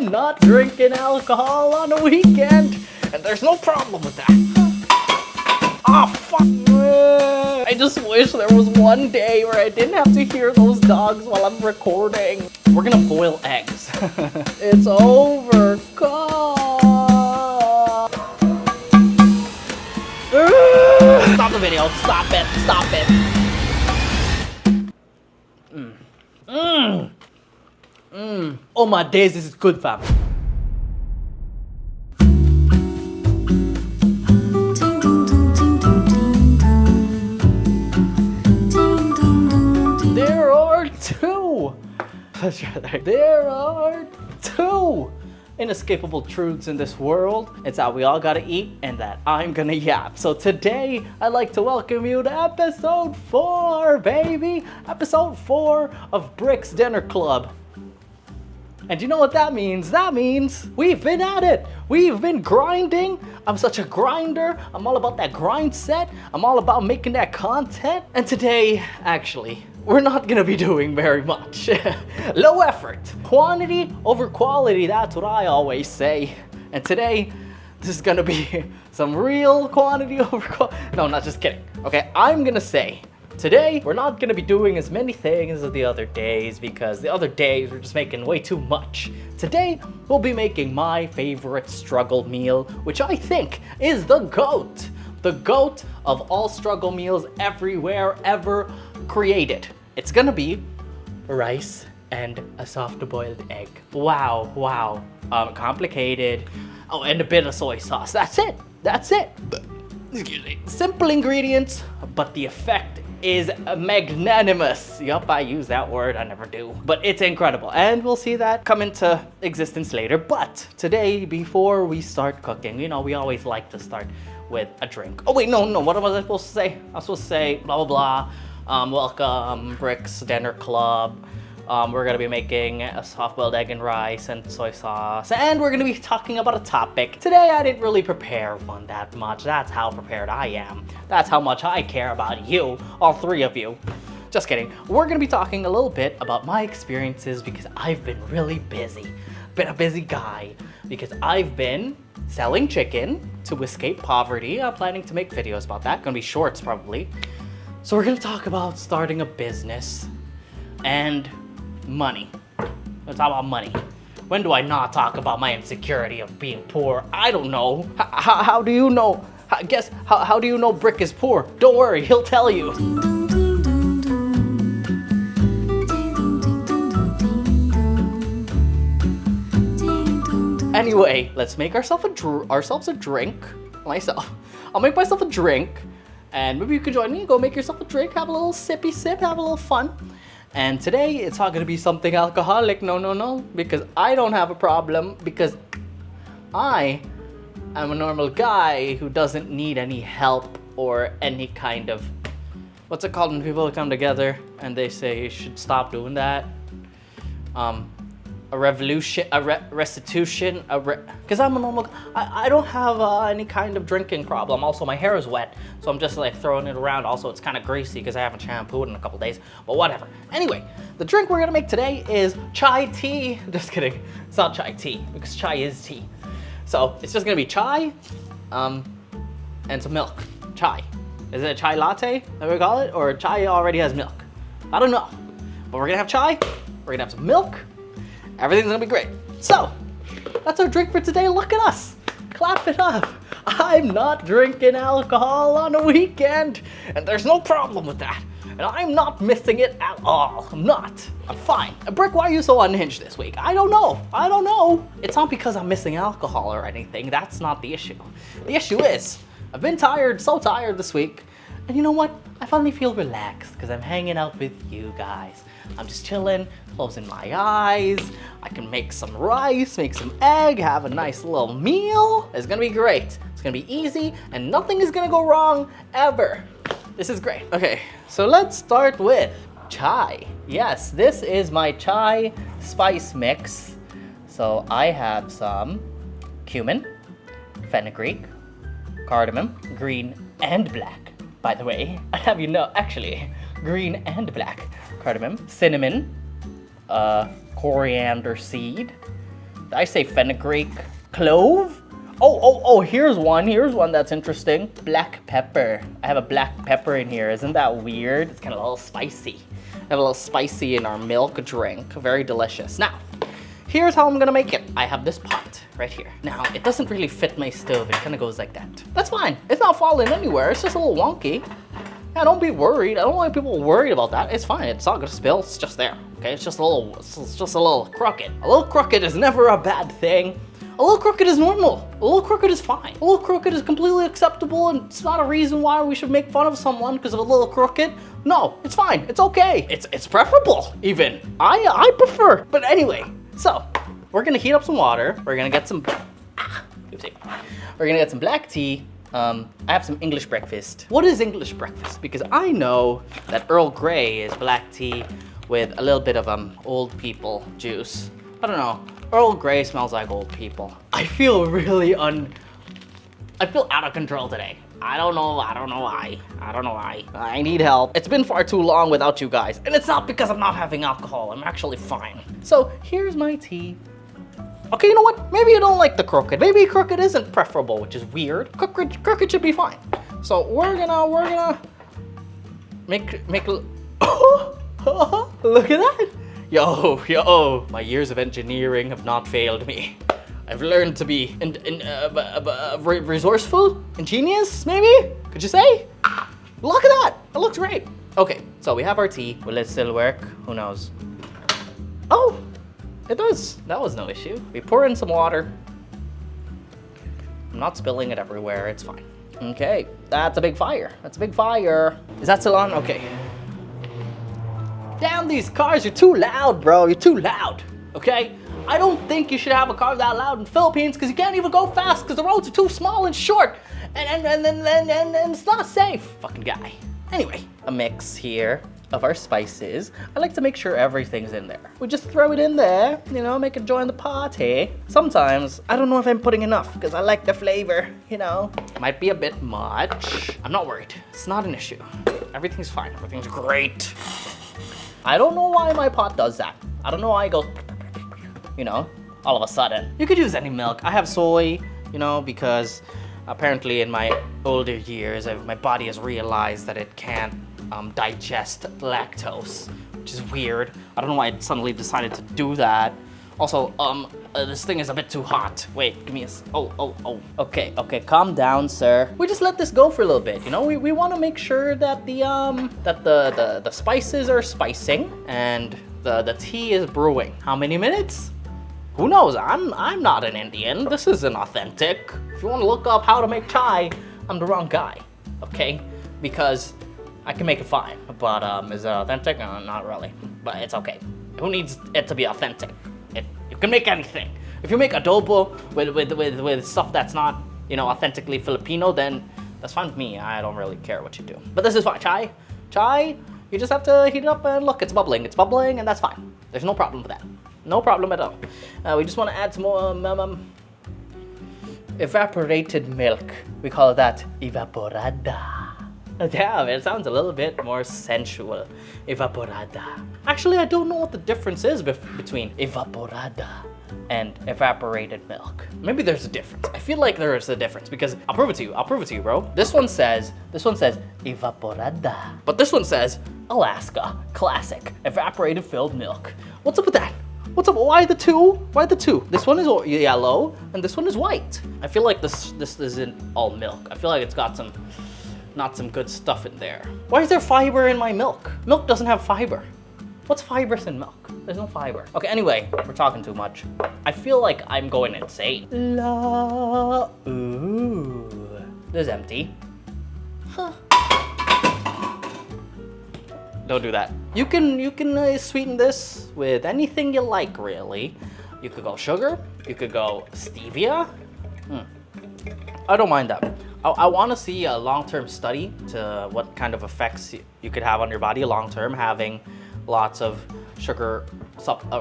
I'm not drinking alcohol on a weekend, and there's no problem with that. Oh, fuck. I just wish there was one day where I didn't have to hear those dogs while I'm recording. We're gonna boil eggs. It's overcooked. Stop the video. Stop it. Stop it. Oh my days, this is good, fam. There are two. There are two inescapable truths in this world. It's that we all gotta eat and that I'm gonna yap. So today, I'd like to welcome you to episode 4, baby. Episode 4 of Brick's Dinner Club. And you know what that means? That means we've been at it. We've been grinding. I'm such a grinder. I'm all about that grind set. I'm all about making that content. And today, actually, we're not gonna be doing very much. Low effort. Quantity over quality, that's what I always say. And today, this is gonna be some real quantity over quality. No, not just kidding. Okay, I'm gonna say, today, we're not gonna be doing as many things as the other days because the other days we're just making way too much. Today, we'll be making my favorite struggle meal, which I think is the GOAT. The GOAT of all struggle meals everywhere ever created. It's gonna be rice and a soft-boiled egg. Wow, wow. Complicated. Oh, and a bit of soy sauce. That's it. That's it. Excuse me. Simple ingredients, but the effect is magnanimous. Yup, I use that word, I never do. But it's incredible, and we'll see that come into existence later. But today, before we start cooking, you know, we always like to start with a drink. Oh wait, no, what was I supposed to say? I was supposed to say blah, blah, blah. Welcome, Brick's Dinner Club. We're gonna be making a soft-boiled egg and rice and soy sauce, and we're gonna be talking about a topic. Today, I didn't really prepare one that much. That's how prepared I am. That's how much I care about you, all three of you. Just kidding. We're gonna be talking a little bit about my experiences because I've been really busy. Been a busy guy because I've been selling chicken to escape poverty. I'm planning to make videos about that. Gonna be shorts probably. So we're gonna talk about starting a business and money. Let's talk about money. When do I not talk about my insecurity of being poor? I don't know. How do you know? How do you know Brick is poor? Don't worry, he'll tell you. Anyway, let's make ourselves a drink. I'll make myself a drink. And maybe you could join me, go make yourself a drink, have a little sippy sip, have a little fun. And today, it's not gonna be something alcoholic, no, because I don't have a problem, because I am a normal guy who doesn't need any help or any kind of, what's it called when people come together and they say you should stop doing that? A restitution, because I'm a normal, I don't have any kind of drinking problem. Also, my hair is wet, so I'm just like throwing it around. Also, it's kind of greasy because I haven't shampooed in a couple days, but whatever. Anyway, the drink we're gonna make today is chai tea. Just kidding, it's not chai tea because chai is tea. So it's just gonna be chai, and some milk. Chai. Is it a chai latte that we call it, or chai already has milk? I don't know, but we're gonna have chai. We're gonna have some milk. Everything's gonna be great. So, that's our drink for today. Look at us. Clap it up. I'm not drinking alcohol on a weekend, and there's no problem with that. And I'm not missing it at all. I'm not. I'm fine. Brick, why are you so unhinged this week? I don't know. It's not because I'm missing alcohol or anything. That's not the issue. The issue is, I've been tired, so tired this week. And you know what? I finally feel relaxed because I'm hanging out with you guys. I'm just chilling, closing my eyes. I can make some rice, make some egg, have a nice little meal. It's gonna be great. It's gonna be easy and nothing is gonna go wrong ever. This is great. Okay, so let's start with chai. Yes, this is my chai spice mix. So I have some cumin, fenugreek, cardamom, green and black. By the way, I have you know, actually, green and black. Cardamom, cinnamon, coriander seed, Did I say fenugreek? Clove? Oh, here's one that's interesting. Black pepper. I have a black pepper in here. Isn't that weird? It's kind of a little spicy. I have a little spicy in our milk drink. Very delicious. Now, here's how I'm gonna make it. I have this pot right here. Now, it doesn't really fit my stove. It kind of goes like that. That's fine. It's not falling anywhere. It's just a little wonky. Yeah, don't be worried. I don't want people worried about that. It's fine. It's not gonna spill. It's just there. Okay, it's just a little crooked. A little crooked is never a bad thing. A little crooked is normal. A little crooked is fine. A little crooked is completely acceptable, and it's not a reason why we should make fun of someone because of a little crooked. No, it's fine. It's okay. It's preferable, even. I prefer. But anyway, so we're gonna heat up some water. We're gonna get some. Oopsie. We're gonna get some black tea. I have some English breakfast. What is English breakfast? Because I know that Earl Grey is black tea with a little bit of old people juice. I don't know. Earl Grey smells like old people. I feel really I feel out of control today. I don't know why. I need help. It's been far too long without you guys. And it's not because I'm not having alcohol. I'm actually fine. So here's my tea. Okay, you know what? Maybe you don't like the crooked. Maybe crooked isn't preferable, which is weird. Crooked should be fine. So we're gonna make look at that. Yo, my years of engineering have not failed me. I've learned to be resourceful, ingenious, maybe? Could you say? Look at that, it looks great. Okay, so we have our tea. Will it still work? Who knows? Oh, it does. That was no issue. We pour in some water. I'm not spilling it everywhere, it's fine. Okay, that's a big fire. That's a big fire. Is that still on? Okay. Damn, these cars are too loud, bro. You're too loud, okay? I don't think you should have a car that loud in the Philippines because you can't even go fast because the roads are too small and short. And it's not safe. Fucking guy. Anyway, a mix here of our spices. I like to make sure everything's in there. We just throw it in there, you know, make it join the party. Sometimes, I don't know if I'm putting enough because I like the flavor, you know. Might be a bit much. I'm not worried. It's not an issue. Everything's fine. Everything's great. I don't know why my pot does that. I don't know why it goes, you know, all of a sudden. You could use any milk. I have soy, you know, because apparently in my older years, my body has realized that it can't digest lactose, which is weird. I don't know why it suddenly decided to do that. Also, this thing is a bit too hot. Wait, give me a, oh. Okay, calm down, sir. We just let this go for a little bit, you know? We want to make sure that the spices are spicing and the tea is brewing. How many minutes? Who knows? I'm not an Indian. This isn't authentic. If you want to look up how to make chai, I'm the wrong guy, okay? Because I can make it fine, but is it authentic? Not really, but it's okay. Who needs it to be authentic? You can make anything. If you make adobo with stuff that's not, you know, authentically Filipino, then that's fine with me. I don't really care what you do. But this is fine. Chai, you just have to heat it up and look, it's bubbling, and that's fine. There's no problem with that. No problem at all. We just want to add some more evaporated milk. We call that evaporada. Damn, it sounds a little bit more sensual. Evaporada. Actually, I don't know what the difference is between evaporada and evaporated milk. Maybe there's a difference. I feel like there is a difference because I'll prove it to you, bro. This one says evaporada, but this one says Alaska Classic Evaporated Filled Milk. What's up with that? What's up? Why the two? Why the two? This one is yellow and this one is white. I feel like this isn't all milk. I feel like it's got not some good stuff in there. Why is there fiber in my milk? Milk doesn't have fiber. What's fibrous in milk? There's no fiber. Okay, anyway, we're talking too much. I feel like I'm going insane. La, ooh. This is empty. Huh. Don't do that. You can sweeten this with anything you like, really. You could go sugar. You could go stevia. I don't mind that. I want to see a long-term study to what kind of effects you could have on your body long-term having lots of sugar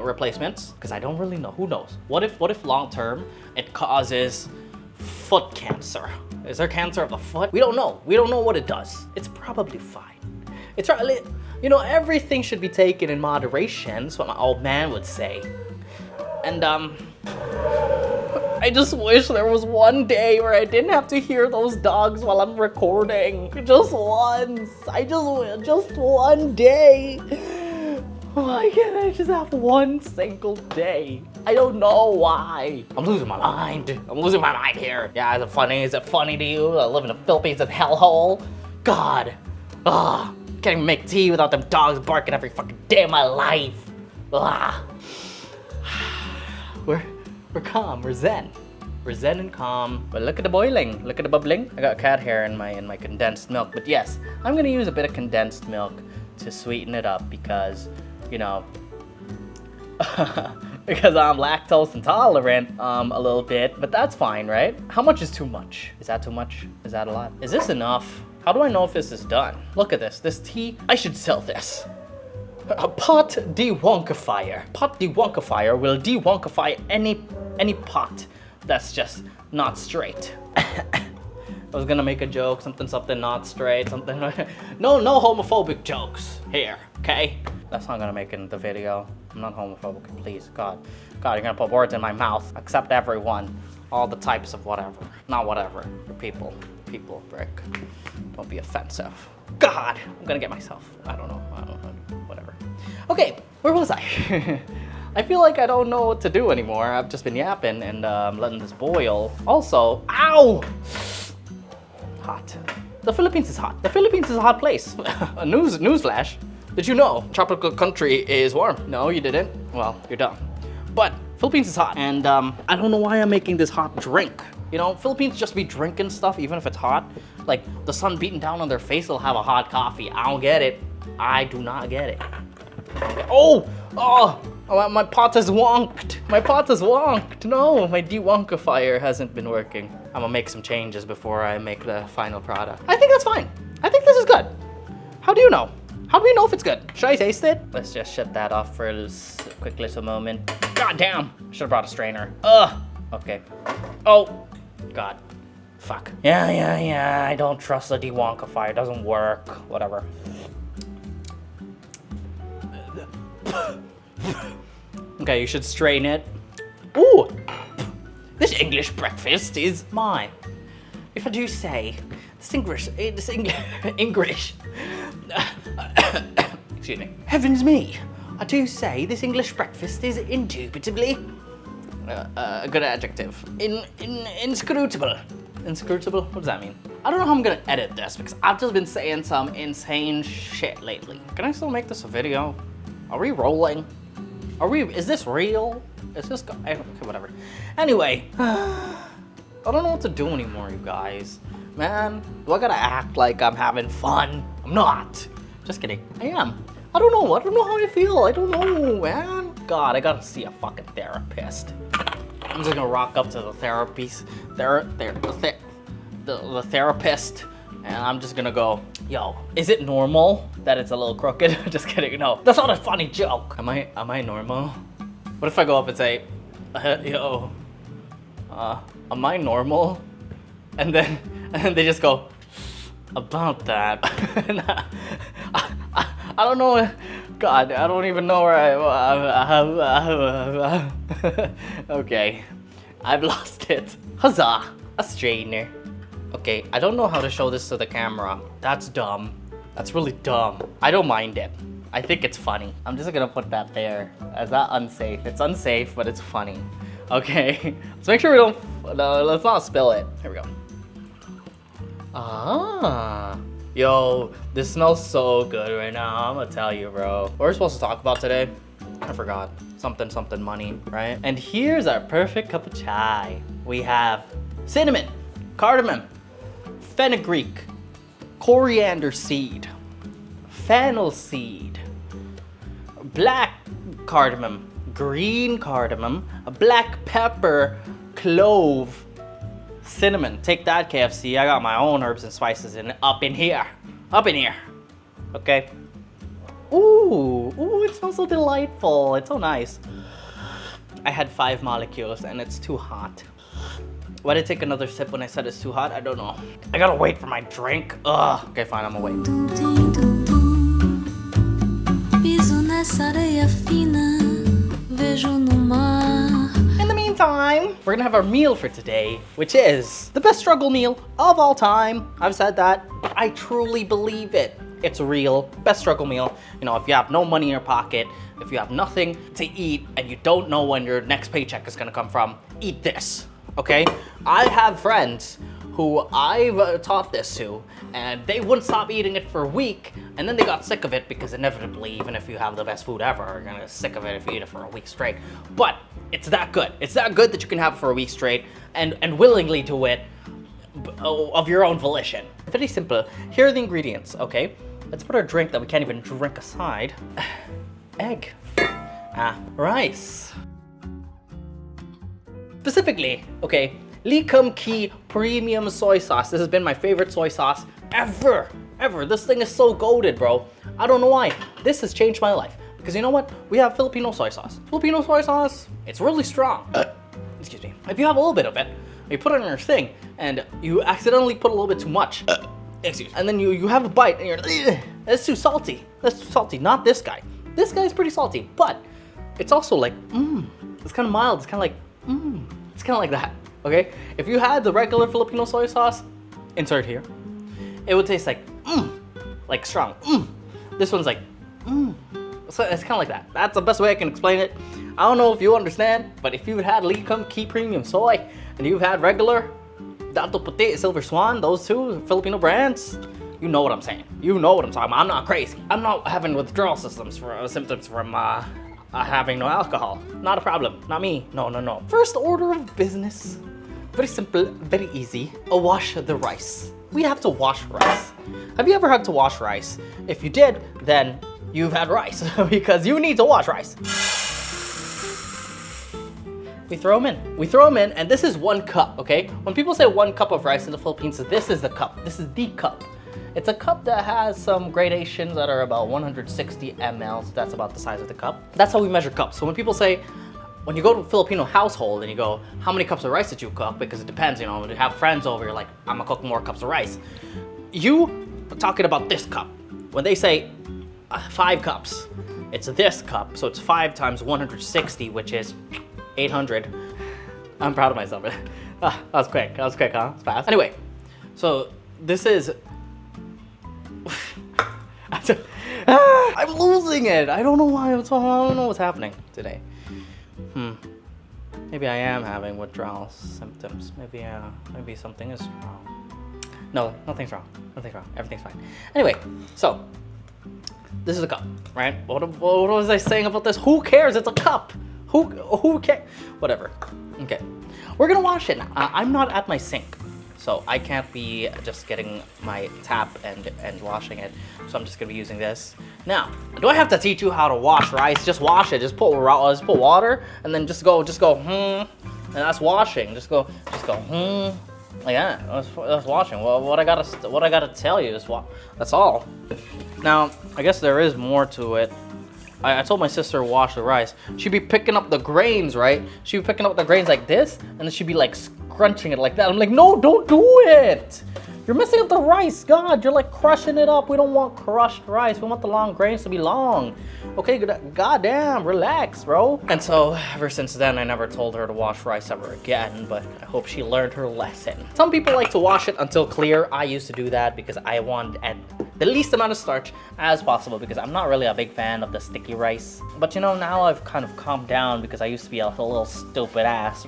replacements, because I don't really know. Who knows? What if long-term it causes foot cancer? Is there cancer of the foot? We don't know. We don't know what it does. It's probably fine. It's really, you know, everything should be taken in moderation. That's what my old man would say. And I just wish there was one day where I didn't have to hear those dogs while I'm recording. Just once. Just one day. Why can't I just have one single day? I don't know why. I'm losing my mind. I'm losing my mind here. Yeah, is it funny? Is it funny to you? I live in the Philippines in hellhole. God. Ugh. Can't even make tea without them dogs barking every fucking day of my life. Ugh. We're calm. We're zen. We're zen and calm. But look at the boiling. Look at the bubbling. I got cat hair in my condensed milk. But yes, I'm gonna use a bit of condensed milk to sweeten it up because, you know, because I'm lactose intolerant a little bit. But that's fine, right? How much is too much? Is that too much? Is that a lot? Is this enough? How do I know if this is done? Look at this. This tea. I should sell this. A pot de-wonkifier. Pot de-wonkifier will de-wonkify any pot that's just not straight. I was gonna make a joke, something not straight, something. No homophobic jokes here, okay? That's not gonna make it in the video. I'm not homophobic, please, God, you're gonna put words in my mouth. Accept everyone, all the types of whatever, not whatever. People, brick. Don't be offensive. God, I'm gonna get myself. I don't know, whatever. Okay, where was I? I feel like I don't know what to do anymore. I've just been yapping and letting this boil. Also, ow! Hot. The Philippines is hot. The Philippines is a hot place. A newsflash. Did you know tropical country is warm? No, you didn't. Well, you're dumb. But Philippines is hot, and I don't know why I'm making this hot drink. You know, Philippines just be drinking stuff even if it's hot. Like the sun beating down on their face, they'll have a hot coffee. I don't get it. I do not get it. Oh, my pot is wonked. My pot is wonked. No, my de-wonkifier hasn't been working. I'm gonna make some changes before I make the final product. I think that's fine. I think this is good. How do you know? How do we know if it's good? Should I taste it? Let's just shut that off for a quick little moment. God damn, should have brought a strainer. Ugh, okay. Oh, God, fuck. Yeah, I don't trust the de-wonkifier, it doesn't work, whatever. Okay, you should strain it. Ooh, this English breakfast is mine. If I do say, this English, excuse me. Heavens me, I do say this English breakfast is indubitably a good adjective. Inscrutable. Inscrutable? What does that mean? I don't know how I'm gonna edit this because I've just been saying some insane shit lately. Can I still make this a video? Are we rolling? Is this real? Is this, okay, whatever. Anyway, I don't know what to do anymore, you guys. Man, do I gotta act like I'm having fun? I'm not. Just kidding, I am. I don't know how I feel. I don't know, man. God, I gotta see a fucking therapist. I'm just gonna rock up to the the therapist, and I'm just gonna go, yo, is it normal that it's a little crooked? Just kidding, no. That's not a funny joke. Am I normal? What if I go up and say, yo, am I normal? And then they just go, about that. I don't know. God, I don't even know where okay, I've lost it. Huzzah, a strainer. Okay, I don't know how to show this to the camera. That's dumb. That's really dumb. I don't mind it. I think it's funny. I'm just gonna put that there. Is that unsafe? It's unsafe, but it's funny. Okay, let's make sure we don't, no, let's not spill it. Here we go. Ah. Yo, this smells so good right now, I'm gonna tell you, bro. What are we supposed to talk about today? I forgot. Something money, right? And here's our perfect cup of chai. We have cinnamon, cardamom, fenugreek, coriander seed, fennel seed, black cardamom, green cardamom, black pepper, clove, cinnamon. Take that, KFC. I got my own herbs and spices up in here. Okay. Ooh, it smells so delightful. It's so nice. I had 5 molecules and it's too hot. Why did I take another sip when I said it's too hot? I don't know. I gotta wait for my drink. Ugh. Okay, fine, I'm gonna wait. In the meantime, time. We're gonna have our meal for today, which is the best struggle meal of all time. I've said that. I truly believe it. It's real. Best struggle meal. You know, if you have no money in your pocket, if you have nothing to eat, and you don't know when your next paycheck is gonna come from, eat this, okay? I have friends who I've taught this to, and they wouldn't stop eating it for a week, and then they got sick of it because inevitably, even if you have the best food ever, you're gonna get sick of it if you eat it for a week straight. But it's that good. It's that good that you can have it for a week straight and willingly do it of your own volition. Very simple. Here are the ingredients, okay? Let's put our drink that we can't even drink aside. Egg. Rice. Specifically, okay, Lee Kum Kee premium soy sauce. This has been my favorite soy sauce ever. This thing is so goated, bro. I don't know why. This has changed my life. Because you know what? We have Filipino soy sauce. Filipino soy sauce, it's really strong. Excuse me. If you have a little bit of it, you put it on your thing, and you accidentally put a little bit too much. Excuse me. And then you have a bite, and you're that's too salty. That's too salty. Not this guy. This guy's pretty salty, but it's also like, It's kind of mild. It's kind of like, It's kind of like that. Okay? If you had the regular Filipino soy sauce, insert here, it would taste like strong. This one's like, So it's kind of like that. That's the best way I can explain it. I don't know if you understand, but if you've had Lee Kum Kee Premium Soy and you've had regular Dato Puti, Silver Swan, those two Filipino brands, you know what I'm saying. You know what I'm talking about. I'm not crazy. I'm not having withdrawal symptoms from having no alcohol. Not a problem. Not me. No. First order of business. Very simple, very easy. Wash the rice. We have to wash rice. Have you ever had to wash rice? If you did, then you've had rice because you need to wash rice. We throw them in, and this is 1 cup, okay? When people say 1 cup of rice in the Philippines, this is the cup. This is the cup. It's a cup that has some gradations that are about 160 ml. So that's about the size of the cup. That's how we measure cups. So when people say, when you go to a Filipino household and you go, how many cups of rice did you cook? Because it depends, you know, when you have friends over, you're like, I'm gonna cook more cups of rice. You are talking about this cup. When they say 5 cups, it's this cup. So it's 5 times 160, which is 800. I'm proud of myself. That was quick, huh? It's fast. Anyway, so this is... I'm losing it. I don't know why. I don't know what's happening today. Maybe I am having withdrawal symptoms. Maybe something is wrong. No, nothing's wrong. Everything's fine. Anyway, so this is a cup, right? What was I saying about this? Who cares? It's a cup. Who cares? Whatever. Okay, we're gonna wash it now. I'm not at my sink, so I can't be just getting my tap and washing it. So I'm just gonna be using this. Now, do I have to teach you how to wash rice? Just wash it. Just put water, and then just go, and that's washing. Just go, like that. That's washing. Well, what I gotta tell you is that's all. Now, I guess there is more to it. I told my sister to wash the rice. She'd be picking up the grains, right? She'd be picking up the grains like this, and then she'd be like scrunching it like that. I'm like, no, don't do it. You're messing up the rice. God, you're like crushing it up. We don't want crushed rice. We want the long grains to be long. Okay, goddamn, relax, bro. And so ever since then, I never told her to wash rice ever again, but I hope she learned her lesson. Some people like to wash it until clear. I used to do that because I want the least amount of starch as possible because I'm not really a big fan of the sticky rice. But you know, now I've kind of calmed down because I used to be a little stupid ass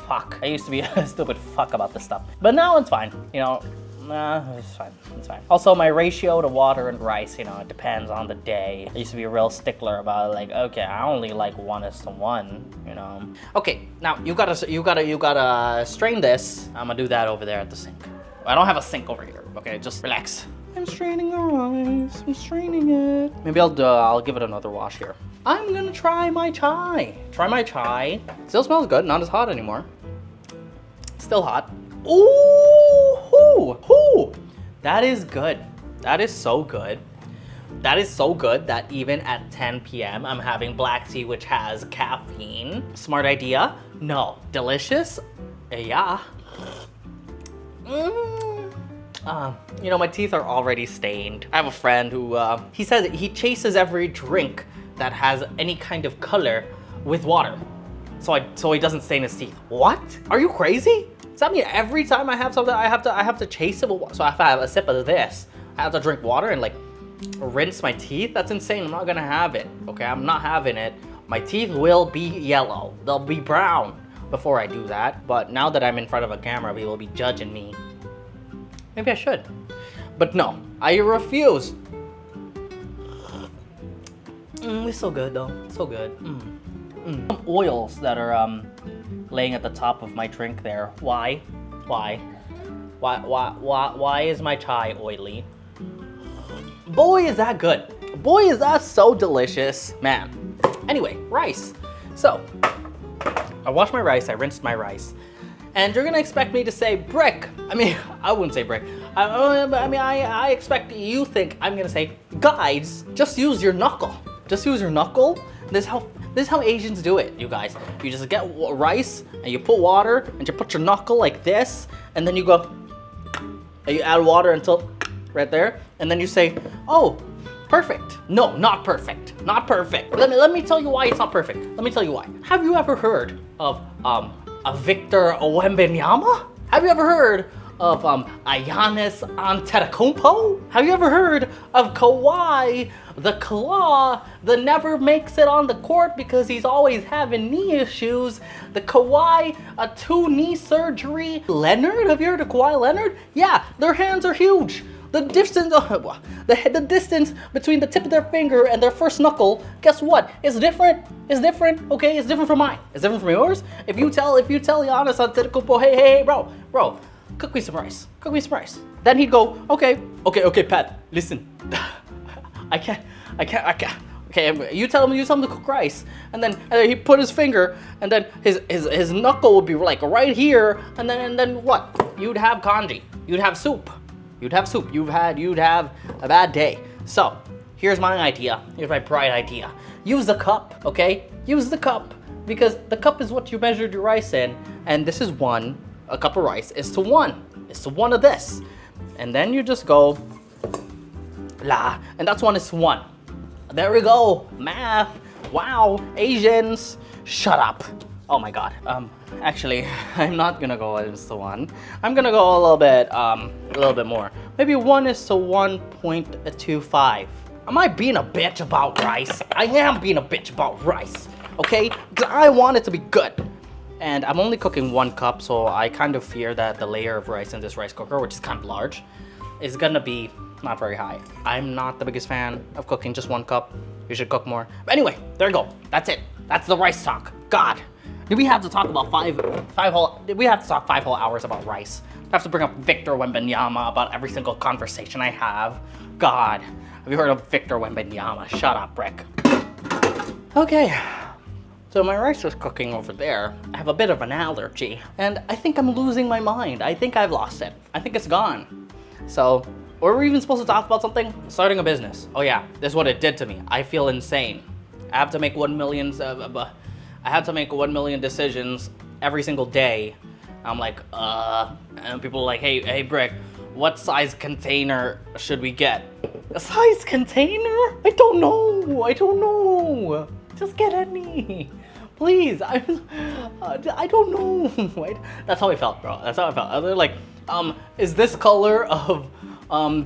fuck. I used to be a stupid fuck about this stuff. But now it's fine, you know. It's fine. Also, my ratio to water and rice, you know, it depends on the day. I used to be a real stickler about it, like, okay, I only like 1:1, you know. Okay, now you gotta strain this. I'm gonna do that over there at the sink. I don't have a sink over here. Okay, just relax. I'm straining the rice. I'm straining it. Maybe I'll give it another wash here. I'm gonna try my chai. Still smells good. Not as hot anymore. Still hot. Ooh, that is good. That is so good. That is so good that even at 10 p.m. I'm having black tea which has caffeine. Smart idea? No. Delicious? Yeah. You know, my teeth are already stained. I have a friend who, he says he chases every drink that has any kind of color with water. so he doesn't stain his teeth. What? Are you crazy? Does that mean every time I have something, I have to chase it with water? So if I have a sip of this, I have to drink water and like rinse my teeth? That's insane. I'm not gonna have it. Okay, I'm not having it. My teeth will be yellow. They'll be brown before I do that. But now that I'm in front of a camera, people will be judging me. Maybe I should. But no, I refuse. It's so good though. It's so good. Some oils that are laying at the top of my drink there. Why? Why is my chai oily? Boy, is that good. Boy, is that so delicious. Man. Anyway, rice. So, I washed my rice, I rinsed my rice. And you're gonna expect me to say brick. I mean, I wouldn't say brick. I expect you think I'm gonna say, guys, just use your knuckle. Just use your knuckle. This is how Asians do it, you guys. You just get rice and you put water and you put your knuckle like this, and then you go, and you add water until right there, and then you say, oh, perfect. No, not perfect. Not perfect. Let me tell you why it's not perfect. Let me tell you why. Have you ever heard of a Victor Wembanyama? Have you ever heard of Giannis Antetokounmpo? Have you ever heard of Kawhi the Claw that never makes it on the court because he's always having knee issues? The Kawhi, a 2 knee surgery. Leonard, have you heard of Kawhi Leonard? Yeah, their hands are huge. The distance between the tip of their finger and their first knuckle, guess what? It's different. It's different. Okay, it's different from mine. It's different from yours. If you tell Giannis Antetokounmpo, hey, bro, cook me some rice. Cook me some rice. Then he'd go, okay, Pat, listen. I can't. Okay, you tell him to cook rice, and then he put his finger, and then his knuckle would be like right here, and then what? You'd have congee. You'd have soup. You'd have a bad day. So, here's my idea. Here's my bright idea. Use the cup, okay? Use the cup, because the cup is what you measured your rice in, and this is one. A cup of rice is to one. It's to one of this. And then you just go, and that's 1:1. There we go. Math. Wow. Asians. Shut up. Oh my god. Actually, I'm not gonna go 1:1. I'm gonna go a little bit more. Maybe 1:1.25. Am I being a bitch about rice? I am being a bitch about rice. Okay? Because I want it to be good. And I'm only cooking 1 cup, so I kind of fear that the layer of rice in this rice cooker, which is kind of large, is gonna be not very high. I'm not the biggest fan of cooking just 1 cup. You should cook more. But anyway, there you go. That's it. That's the rice talk. God, did we have to talk about 5 whole hours about rice? I have to bring up Victor Wembanyama about every single conversation I have. God, have you heard of Victor Wembanyama? Shut up, Rick. Okay. So my rice is cooking over there. I have a bit of an allergy, and I think I'm losing my mind. I think I've lost it. I think it's gone. So, were we even supposed to talk about something? Starting a business. Oh yeah, this is what it did to me. I feel insane. I have to make 1 million. I have to make 1 million decisions every single day. I'm like, and people are like, hey, Brick, what size container should we get? A size container? I don't know. Just get any. Please, I don't know. That's how I felt, bro. That's how I felt. They're like, is this color of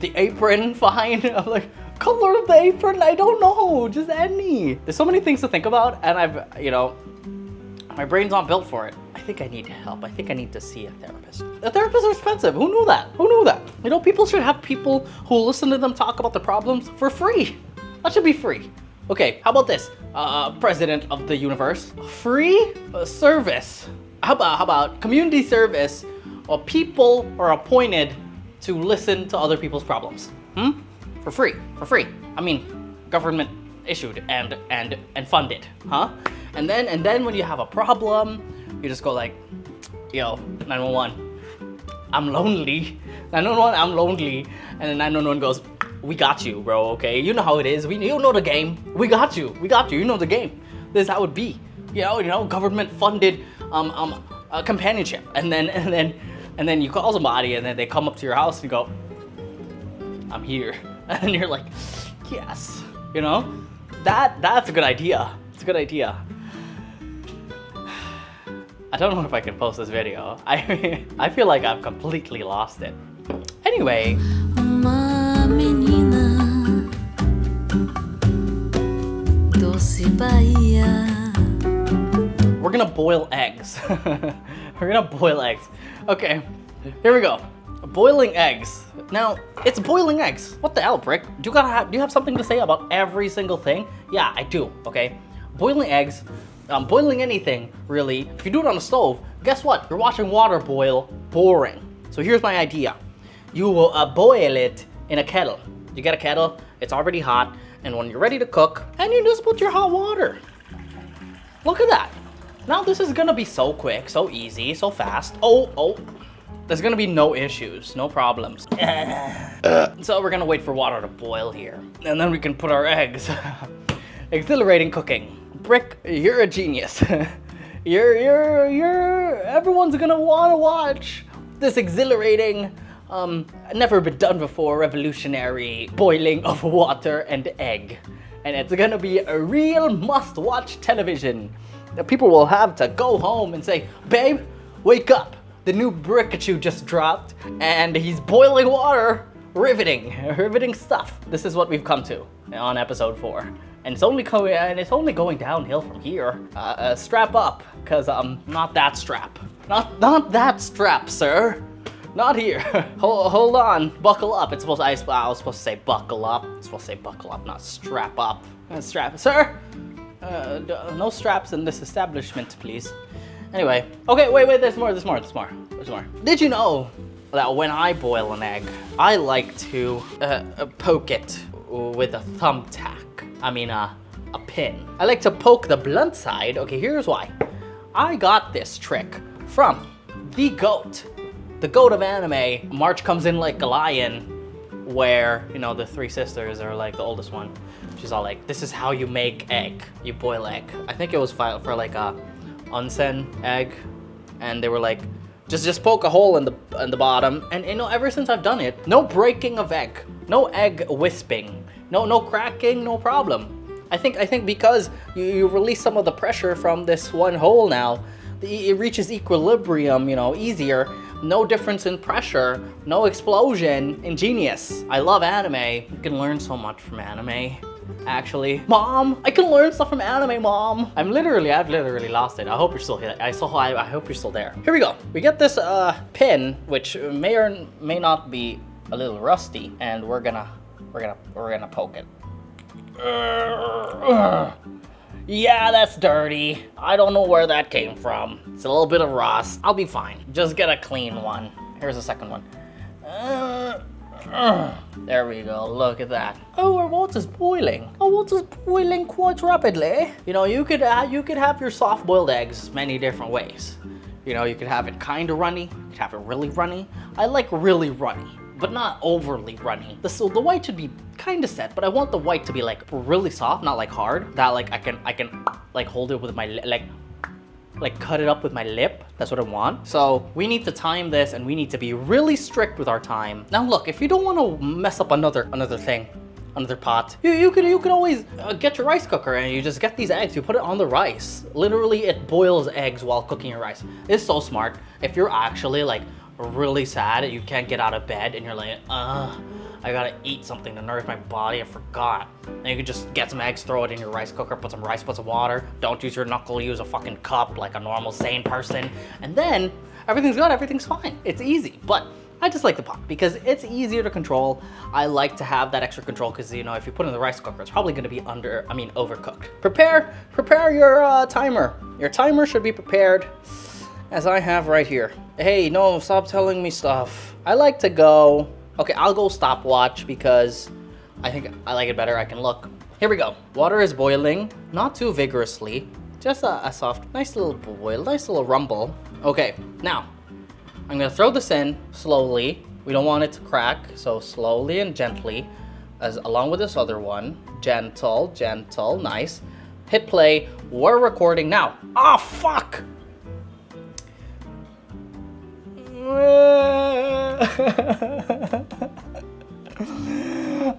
the apron fine? I'm like, color of the apron? I don't know. Just any. There's so many things to think about, and my brain's not built for it. I think I need help. I think I need to see a therapist. The therapists are expensive. Who knew that? People should have people who listen to them talk about their problems for free. That should be free. Okay, how about this? President of the universe. Free service. How about community service, or people are appointed to listen to other people's problems? For free. I mean, government issued and funded, huh? And then when you have a problem, you just go like, yo, 911, I'm lonely. 911, I'm lonely. And then 911 goes, we got you, bro, okay? You know how it is. You know the game. We got you. You know the game. This is how it be. You know, government funded companionship. And then you call somebody, and then they come up to your house and you go, I'm here. And you're like, yes. That's a good idea. It's a good idea. I don't know if I can post this video. I feel like I've completely lost it. Anyway. Uma menina doce Bahia. We're gonna boil eggs. We're gonna boil eggs. Okay, here we go. Boiling eggs. Now, it's boiling eggs. What the hell, Brick? Do you have something to say about every single thing? Yeah, I do, okay? Boiling eggs, boiling anything, really. If you do it on the stove, guess what? You're watching water boil. Boring. So here's my idea. You will boil it in a kettle. You get a kettle, it's already hot, and when you're ready to cook, and you just put your hot water. Look at that. Now this is gonna be so quick, so easy, so fast. Oh. There's gonna be no issues, no problems. So we're gonna wait for water to boil here. And then we can put our eggs. Exhilarating cooking. Brick, you're a genius. Everyone's gonna wanna watch this exhilarating, never been done before, revolutionary boiling of water and egg. And it's gonna be a real must-watch television. People will have to go home and say, babe, wake up. The new Brickachu just dropped and he's boiling water. Riveting stuff. This is what we've come to on episode 4. And it's only going downhill from here. Strap up, cause not that strap. Not that strap, sir. Not here. Hold on, buckle up. I was supposed to say buckle up. I'm supposed to say buckle up, not strap up. Strap, sir. No straps in this establishment, please. Anyway, okay, wait, there's more. Did you know that when I boil an egg, I like to poke it with a thumbtack? I mean, a pin. I like to poke the blunt side. Okay, here's why. I got this trick from the goat. The goat of anime. March comes in like a lion, where, you know, the 3 sisters are like the oldest one. She's all like, this is how you make egg. You boil egg. I think it was for like a onsen egg, and they were like, just poke a hole in the bottom. And you know, ever since I've done it, no breaking of egg, no egg wisping, no cracking, no problem. I think because you release some of the pressure from this one hole now, it reaches equilibrium, you know, easier. No difference in pressure, no explosion. Ingenious. I love anime. You can learn so much from anime. Actually, Mom, I can learn stuff from anime, Mom. I've literally lost it. I hope you're still here. I hope you're still there. Here we go. We get this pin, which may or may not be a little rusty, and we're gonna poke it. Yeah, that's dirty. I don't know where that came from. It's a little bit of rust. I'll be fine. Just get a clean one. Here's the second one. There we go, look at that. Oh, our water's boiling. Our water's boiling quite rapidly. You know, you could have your soft-boiled eggs many different ways. You know, you could have it kind of runny, you could have it really runny. I like really runny, but not overly runny. So the white should be kind of set, but I want the white to be like really soft, not like hard. That like I can like hold it with my like cut it up with my lip. That's what I want. So we need to time this, and we need to be really strict with our time. Now look, if you don't want to mess up another pot, you could always get your rice cooker and you just get these eggs, you put it on the rice. Literally, it boils eggs while cooking your rice. It's so smart. If you're actually like really sad and you can't get out of bed and you're like, I gotta eat something to nourish my body, I forgot. And you can just get some eggs, throw it in your rice cooker, put some rice, put some water. Don't use your knuckle, use a fucking cup like a normal sane person. And then everything's good, everything's fine. It's easy, but I just like the pot because it's easier to control. I like to have that extra control because, you know, if you put it in the rice cooker, it's probably gonna be overcooked. Prepare your timer. Your timer should be prepared as I have right here. Hey, no, stop telling me stuff. I like to go, okay, I'll go stopwatch because I think I like it better. I can look. Here we go. Water is boiling, not too vigorously, just a soft, nice little boil, nice little rumble. Okay, now I'm gonna throw this in slowly. We don't want it to crack, so slowly and gently, along with this other one. Gentle, nice. Hit play. We're recording now. Ah, fuck!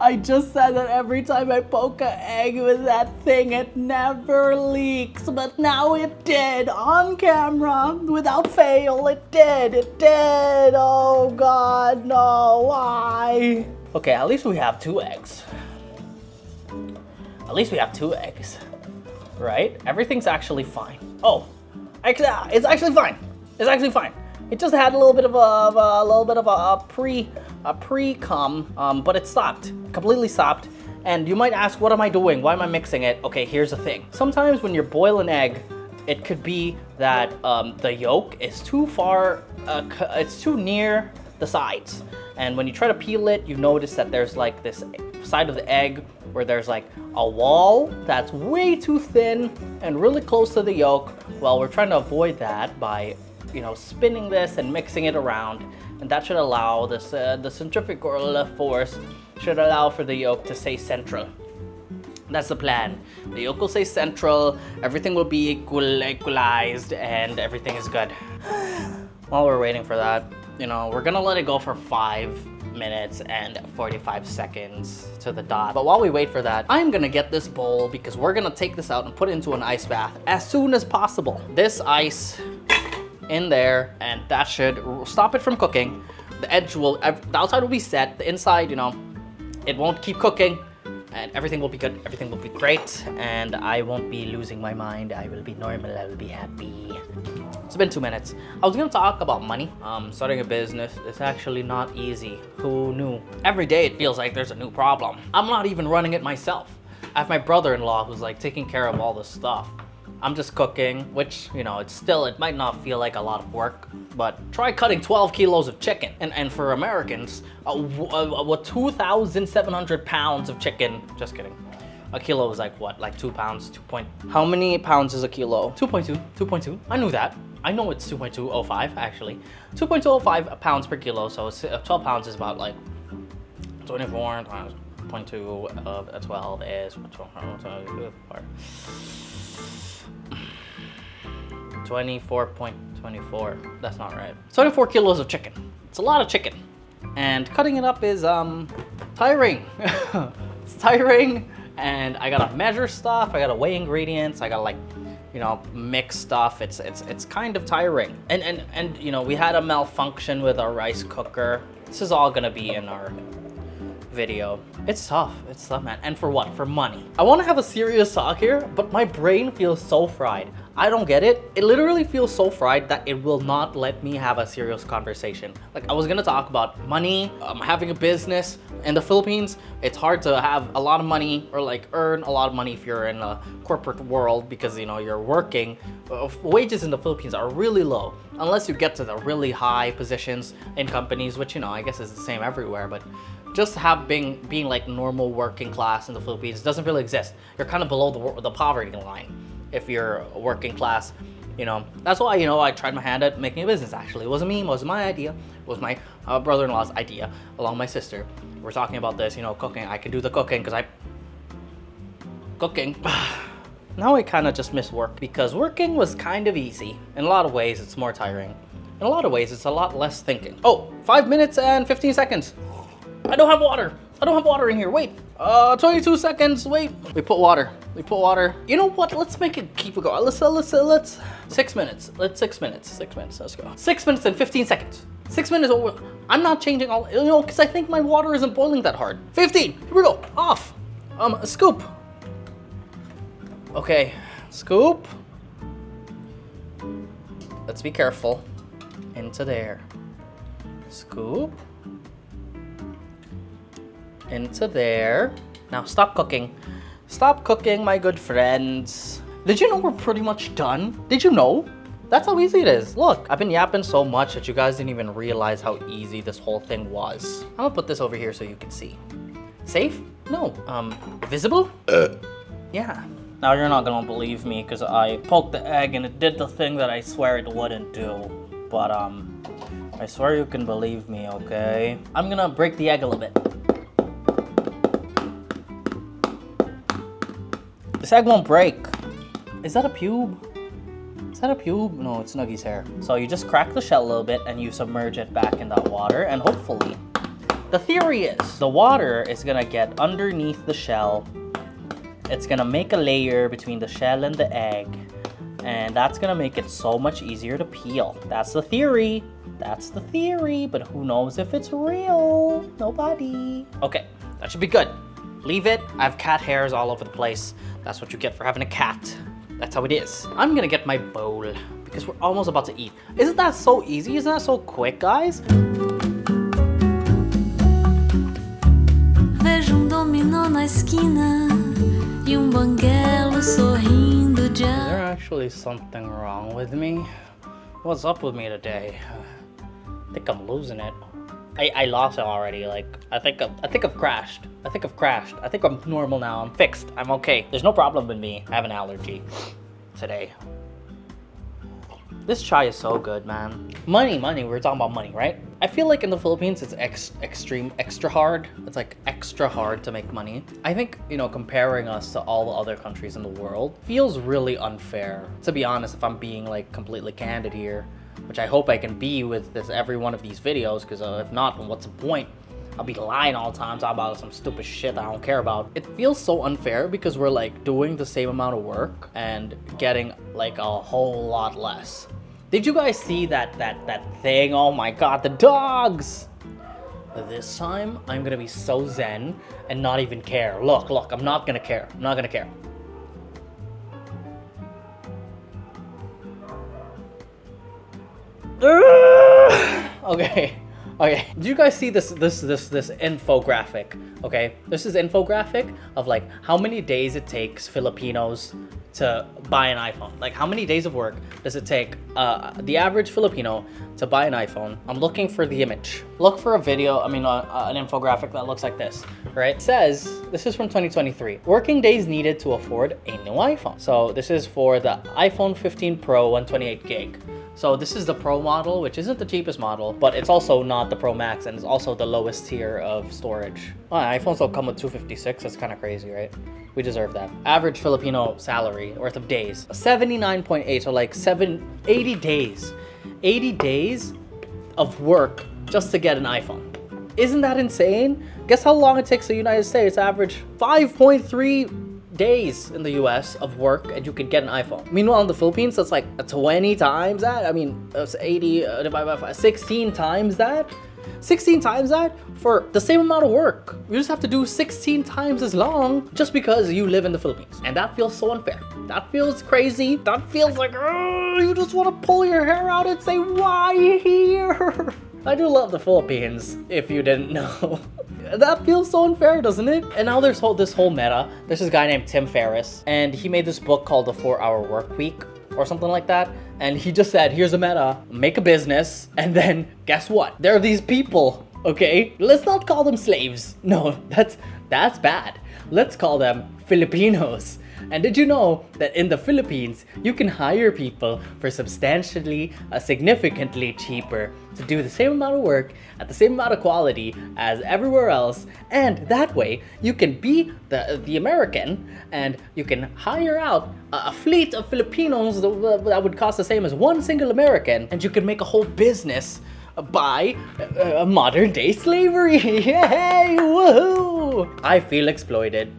I just said that every time I poke an egg with that thing, it never leaks. But now it did on camera, without fail. It did. It did. Oh God, no. Why? Okay, at least we have 2 eggs. At least we have 2 eggs, right? Everything's actually fine. Oh, it's actually fine. It's actually fine. It just had a little bit of a pre-cum, but it stopped, completely stopped. And you might ask, what am I doing? Why am I mixing it? Okay, here's the thing. Sometimes when you boil an egg, it could be that the yolk is too far, it's too near the sides. And when you try to peel it, you notice that there's like this side of the egg where there's like a wall that's way too thin and really close to the yolk. Well, we're trying to avoid that by, you know, spinning this and mixing it around, and that should allow this, the centrifugal force should allow for the yolk to stay central. That's the plan. The yolk will stay central, everything will be equalized, and everything is good. While we're waiting for that, you know, we're gonna let it go for 5 minutes and 45 seconds to the dot. But while we wait for that, I'm gonna get this bowl because we're gonna take this out and put it into an ice bath as soon as possible. This ice in there, and that should stop it from cooking. The edge will, the outside will be set, the inside, you know, it won't keep cooking, and everything will be good, everything will be great, and I won't be losing my mind. I will be normal, I will be happy. It's been 2 minutes. I was gonna talk about money. Starting a business is actually not easy. Who knew? Every day it feels like there's a new problem. I'm not even running it myself. I have my brother-in-law who's like taking care of all this stuff. I'm just cooking, which, you know, it might not feel like a lot of work, but try cutting 12 kilos of chicken. And for Americans, 2,700 pounds of chicken, just kidding. A kilo is like what, like 2 pounds, how many pounds is a kilo? 2.2, I knew that. I know it's 2.205 actually. 2.205 pounds per kilo, so 12 pounds is about like 24 times 0.2 of 12 is 24.24. That's not right. 24 kilos of chicken. It's a lot of chicken. And cutting it up is tiring. It's tiring, and I gotta measure stuff, I gotta weigh ingredients, I gotta, like, you know, mix stuff. It's kind of tiring. And you know, we had a malfunction with our rice cooker. This is all gonna be in our video. It's tough, man. And for what? For money. I want to have a serious talk here, but my brain feels so fried. I don't get it. It literally feels so fried that it will not let me have a serious conversation. Like, I was gonna talk about money, having a business. In the Philippines, it's hard to have a lot of money or like earn a lot of money if you're in a corporate world, because, you know, you're working. Wages in the Philippines are really low unless you get to the really high positions in companies, which, you know, I guess is the same everywhere, but just being like normal working class in the Philippines doesn't really exist. You're kind of below the poverty line if you're a working class, you know. That's why, you know, I tried my hand at making a business. Actually, it wasn't me, it wasn't my idea. It was my brother-in-law's idea, along with my sister. We're talking about this, you know, cooking. I can do the cooking because cooking. Now I kind of just miss work, because working was kind of easy. In a lot of ways, it's more tiring. In a lot of ways, it's a lot less thinking. Oh, 5 minutes and 15 seconds. I don't have water. I don't have water in here. Wait. 22 seconds. Wait. We put water. You know what? Let's make it keep it going. Let's 6 minutes. 6 minutes. Let's go. 6 minutes and 15 seconds. 6 minutes. I'm not changing all, you know, because I think my water isn't boiling that hard. 15. Here we go. Off. Scoop. Okay. Scoop. Let's be careful. Into there. Scoop. Into there. Now stop cooking. Stop cooking, my good friends. Did you know we're pretty much done? Did you know? That's how easy it is. Look, I've been yapping so much that you guys didn't even realize how easy this whole thing was. I'm gonna put this over here so you can see. Safe? No. Visible? Yeah. Now you're not gonna believe me because I poked the egg and it did the thing that I swear it wouldn't do. But I swear you can believe me, okay? I'm gonna break the egg a little bit. This egg won't break. Is that a pube? Is that a pube? No, it's Nuggy's hair. So you just crack the shell a little bit and you submerge it back in that water, and hopefully The theory is the water is gonna get underneath the shell. It's gonna make a layer between the shell and the egg, and that's gonna make it so much easier to peel. That's the theory. That's the theory, but who knows if it's real? Nobody. Okay, that should be good. Leave it. I have cat hairs all over the place. That's what you get for having a cat. That's how it is. I'm gonna get my bowl because we're almost about to eat. Isn't that so easy? Isn't that so quick, guys? Vejo dominó na esquina e banguelo sorrindo de Is there actually something wrong with me? What's up with me today? I think I'm losing it. I lost it already. Like I think I've crashed. I think I'm normal now. I'm fixed. I'm okay. There's no problem with me. I have an allergy today. This chai is so good, man. Money. We're talking about money, right? I feel like in the Philippines, it's extra hard. It's like extra hard to make money. I think, you know, comparing us to all the other countries in the world feels really unfair. To be honest, if I'm being like completely candid here, which I hope I can be with every one of these videos, because if not, then what's the point? I'll be lying all the time, talking about some stupid shit that I don't care about. It feels so unfair because we're like doing the same amount of work and getting like a whole lot less. Did you guys see that thing? Oh my god, the dogs! This time, I'm gonna be so zen and not even care. Look, I'm not gonna care. I'm not gonna care. Okay. Did you guys see this infographic? Okay, this is infographic of like how many days it takes Filipinos to buy an iPhone. Like how many days of work does it take the average Filipino to buy an iPhone? I'm looking for the image. Look for a video, an infographic that looks like this, right? It says, this is from 2023, working days needed to afford a new iPhone. So this is for the iPhone 15 Pro 128 gig. So this is the Pro model, which isn't the cheapest model, but it's also not the Pro Max, and it's also the lowest tier of storage. Oh, iPhones will come with 256, that's kind of crazy, right? We deserve that. Average Filipino salary, worth of days, 79.8, so like 80 days. 80 days of work just to get an iPhone. Isn't that insane? Guess how long it takes the United States average? 5.3 days in the US of work and you could get an iPhone. Meanwhile in the Philippines, that's like 20 times that. I mean, it's 80 divided by 5, 16 times that. 16 times that for the same amount of work. You just have to do 16 times as long just because you live in the Philippines. And that feels so unfair. That feels crazy. That feels like, oh, you just want to pull your hair out and say, why here? I do love the Philippines, if you didn't know. That feels so unfair, doesn't it? And now there's this whole meta. There's this guy named Tim Ferriss, and he made this book called The 4-Hour Work Week, or something like that. And he just said, here's a meta, make a business, and then guess what? There are these people, okay? Let's not call them slaves. No, that's bad. Let's call them Filipinos. And did you know that in the Philippines, you can hire people for significantly cheaper to do the same amount of work at the same amount of quality as everywhere else, and that way you can be the American and you can hire out a fleet of Filipinos that would cost the same as one single American, and you can make a whole business by modern day slavery. Yay! Woohoo! I feel exploited.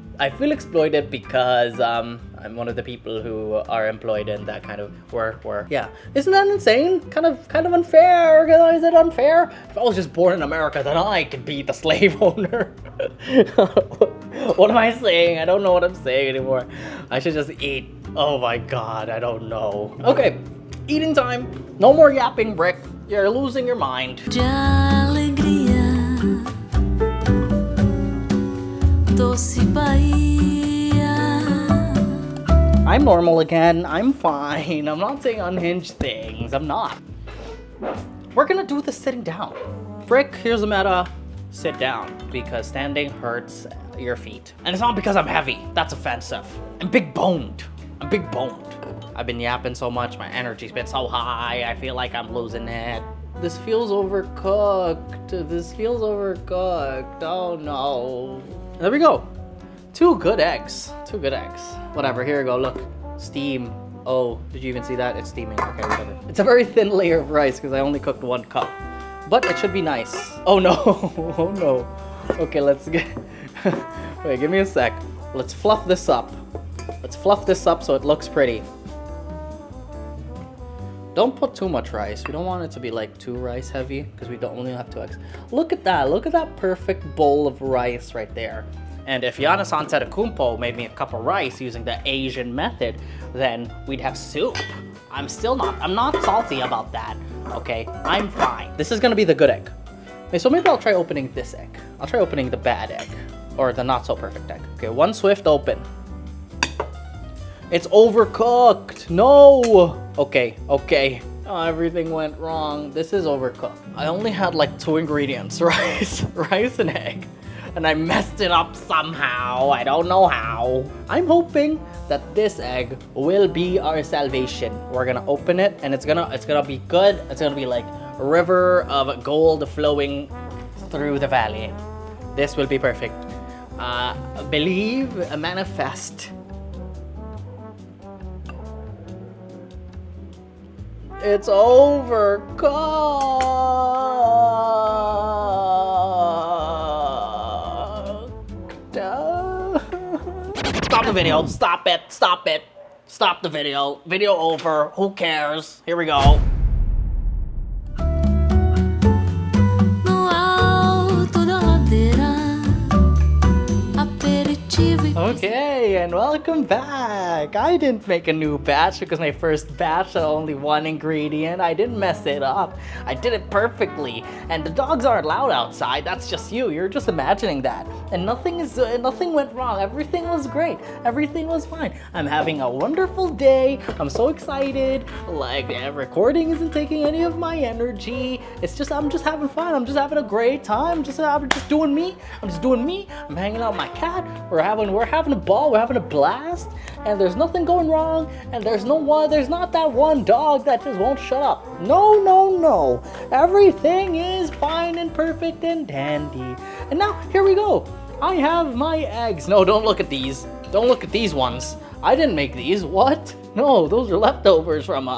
Because I'm one of the people who are employed in that kind of work. Yeah, isn't that insane? Kind of unfair. Is it unfair? If I was just born in America, then I could be the slave owner. What am I saying? I don't know what I'm saying anymore. I should just eat. Oh my god, I don't know. Okay, eating time. No more yapping, Brick. You're losing your mind. de alegria. Doce Bahia. I'm normal again. I'm fine. I'm not saying unhinged things. I'm not. We're gonna do this sitting down. Frick, here's a meta. Sit down, because standing hurts your feet. And it's not because I'm heavy. That's offensive. I'm big boned. I've been yapping so much. My energy's been so high. I feel like I'm losing it. This feels overcooked. Oh no. There we go. Two good eggs. Whatever, here we go, look. Steam. Oh, did you even see that? It's steaming, okay, whatever. It's a very thin layer of rice because I only cooked 1 cup. but it should be nice. Oh no, oh no. Okay, let's get, wait, give me a sec. Let's fluff this up. Let's fluff this up so it looks pretty. Don't put too much rice. We don't want it to be like too rice heavy because we don't only have 2 eggs. Look at that. Look at that perfect bowl of rice right there. And if Giannis Antetokounmpo made me a cup of rice using the Asian method, then we'd have soup. I'm not salty about that. Okay, I'm fine. This is gonna be the good egg. Okay, so maybe I'll try opening this egg. I'll try opening the bad egg or the not so perfect egg. Okay, one swift open. It's overcooked. No. Okay. Oh, everything went wrong. This is overcooked. I only had like 2 ingredients, rice and egg. And I messed it up somehow. I don't know how. I'm hoping that this egg will be our salvation. We're gonna open it and it's gonna be good. It's gonna be like a river of gold flowing through the valley. This will be perfect. Believe, manifest. It's overcooked. Stop the video. Stop it. Stop the video. Video over. Who cares? Here we go. No alto da ladeira, aperitivo e Okay, and welcome back. I didn't make a new batch because my first batch had only 1 ingredient. I didn't mess it up. I did it perfectly. And the dogs aren't loud outside. That's just you. You're just imagining that. And nothing went wrong. Everything was great. Everything was fine. I'm having a wonderful day. I'm so excited. Like, recording isn't taking any of my energy. I'm just having fun. I'm just having a great time. I'm just doing me. I'm hanging out with my cat. We're having a ball. We're having a blast. And there's nothing going wrong. And there's not that one dog that just won't shut up. No. Everything is fine and perfect and dandy. And now, here we go. I have my eggs. No, don't look at these. Don't look at these ones. I didn't make these. What? No, those are leftovers from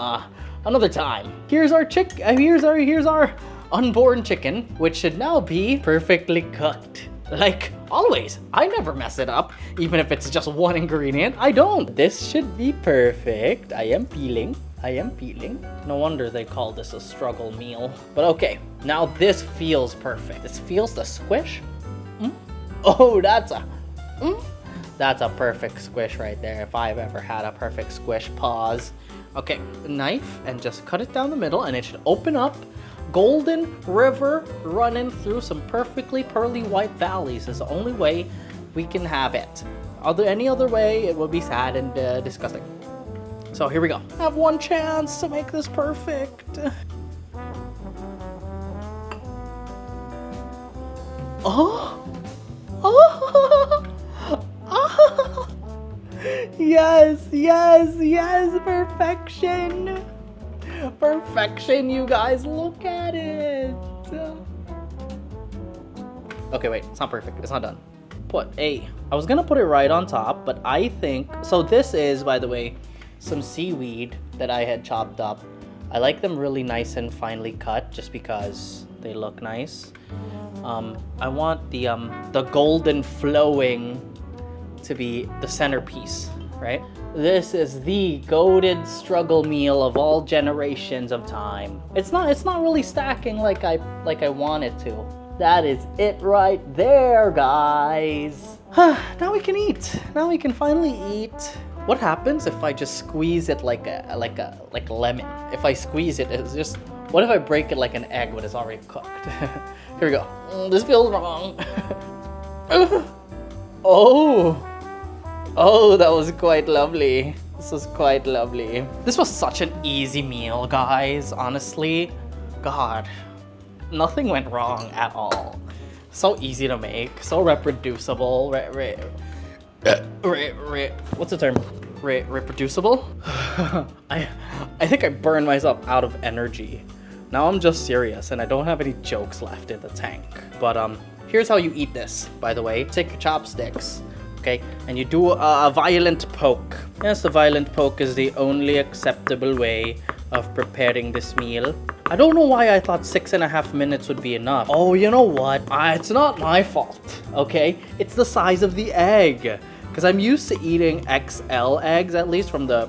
another time. Here's our here's our unborn chicken, which should now be perfectly cooked. Like always, I never mess it up, even if it's just 1 ingredient. I don't. This should be perfect. I am peeling. No wonder they call this a struggle meal. But okay, now this feels perfect. This feels the squish. Oh, that's a perfect squish right there. If I've ever had a perfect squish, pause. Okay, knife and just cut it down the middle and it should open up. Golden river running through some perfectly pearly white valleys is the only way we can have it. Any other way, it would be sad and disgusting. So here we go. I have 1 chance to make this perfect. Oh! Yes, perfection, you guys, look at it. Okay, wait, it's not perfect, it's not done. I was gonna put it right on top, but I think, so this is, by the way, some seaweed that I had chopped up. I like them really nice and finely cut just because they look nice. I want the golden flowing to be the centerpiece, right? This is the goated struggle meal of all generations of time. It's not really stacking like I want it to. That is it right there, guys. Now we can eat. Now we can finally eat. What happens if I just squeeze it like a lemon? If I squeeze it, it's just. What if I break it like an egg when it's already cooked? Here we go. This feels wrong. Oh, that was quite lovely. This was quite lovely. This was such an easy meal, guys. Honestly, God, nothing went wrong at all. So easy to make, so reproducible. What's the term? Reproducible? I think I burned myself out of energy. Now I'm just serious and I don't have any jokes left in the tank. But here's how you eat this, by the way. Take your chopsticks, okay? And you do a violent poke. Yes, the violent poke is the only acceptable way of preparing this meal. I don't know why I thought 6.5 minutes would be enough. Oh, you know what? It's not my fault, okay? It's the size of the egg. Because I'm used to eating XL eggs, at least from the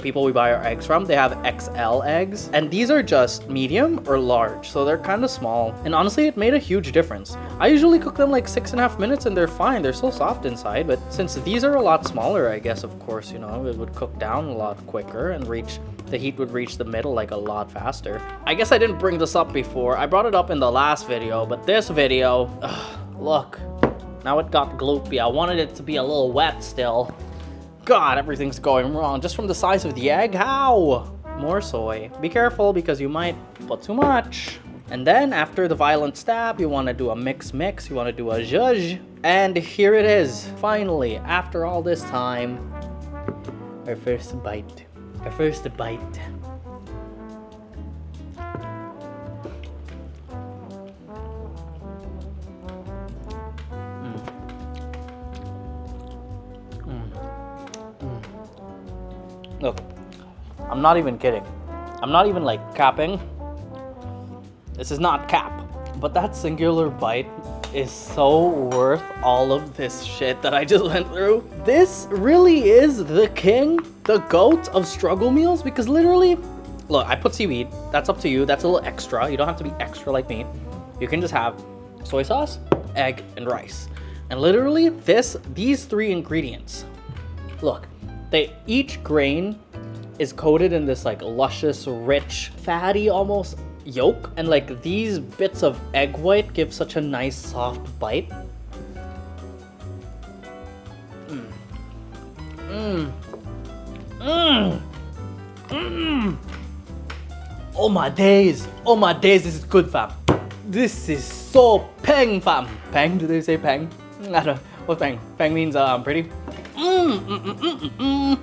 people we buy our eggs from. They have XL eggs. And these are just medium or large. So they're kind of small. And honestly, it made a huge difference. I usually cook them like 6.5 minutes and they're fine. They're so soft inside. But since these are a lot smaller, I guess, of course, you know, it would cook down a lot quicker and the heat would reach the middle like a lot faster. I guess I didn't bring this up before. I brought it up in the last video, but this video, look. Now it got gloopy. I wanted it to be a little wet still. God, everything's going wrong just from the size of the egg. How? More soy. Be careful because you might put too much. And then after the violent stab, you want to do a mix. You want to do a zhuzh. And here it is. Finally, after all this time, our first bite. Our first bite. Look, I'm not even kidding. I'm not even like capping. This is not cap. But that singular bite is so worth all of this shit that I just went through. This really is the king, the goat of struggle meals, because literally, look, I put seaweed. That's up to you. That's a little extra. You don't have to be extra like me. You can just have soy sauce, egg, and rice. And literally these 3 ingredients, look, each grain is coated in this like luscious, rich, fatty almost yolk, and like these bits of egg white give such a nice soft bite. Oh my days, this is good, fam. This is so peng, fam. Peng, do they say peng? I don't know, what peng? Peng means pretty.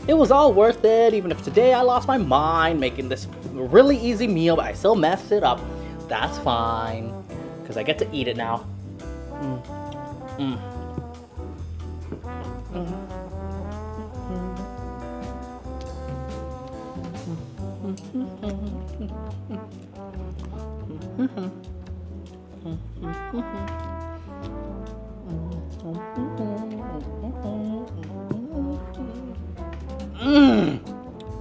It was all worth it, even if today I lost my mind making this really easy meal, but I still messed it up. That's fine, because I get to eat it now.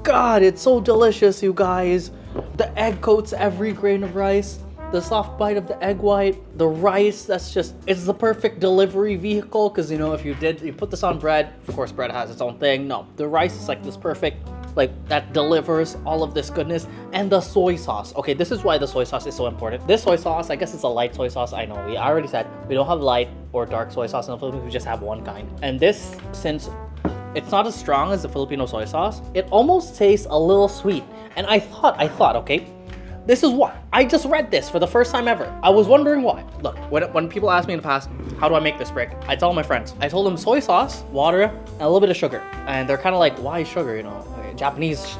God, it's so delicious, you guys. The egg coats every grain of rice. The soft bite of the egg white. The rice, it's the perfect delivery vehicle. Because, you know, if you put this on bread, of course bread has its own thing. No, the rice is like this perfect, like that delivers all of this goodness. And the soy sauce. Okay, this is why the soy sauce is so important. This soy sauce, I guess it's a light soy sauce. I know, I already said we don't have light or dark soy sauce in the Philippines. We just have one kind. And this, since it's not as strong as the Filipino soy sauce, it almost tastes a little sweet. And I thought, okay, this is why. I just read this for the first time ever. I was wondering why. Look, when people ask me in the past, how do I make this brick? I tell my friends. I told them soy sauce, water, and a little bit of sugar. And they're kind of like, why sugar? You know, Japanese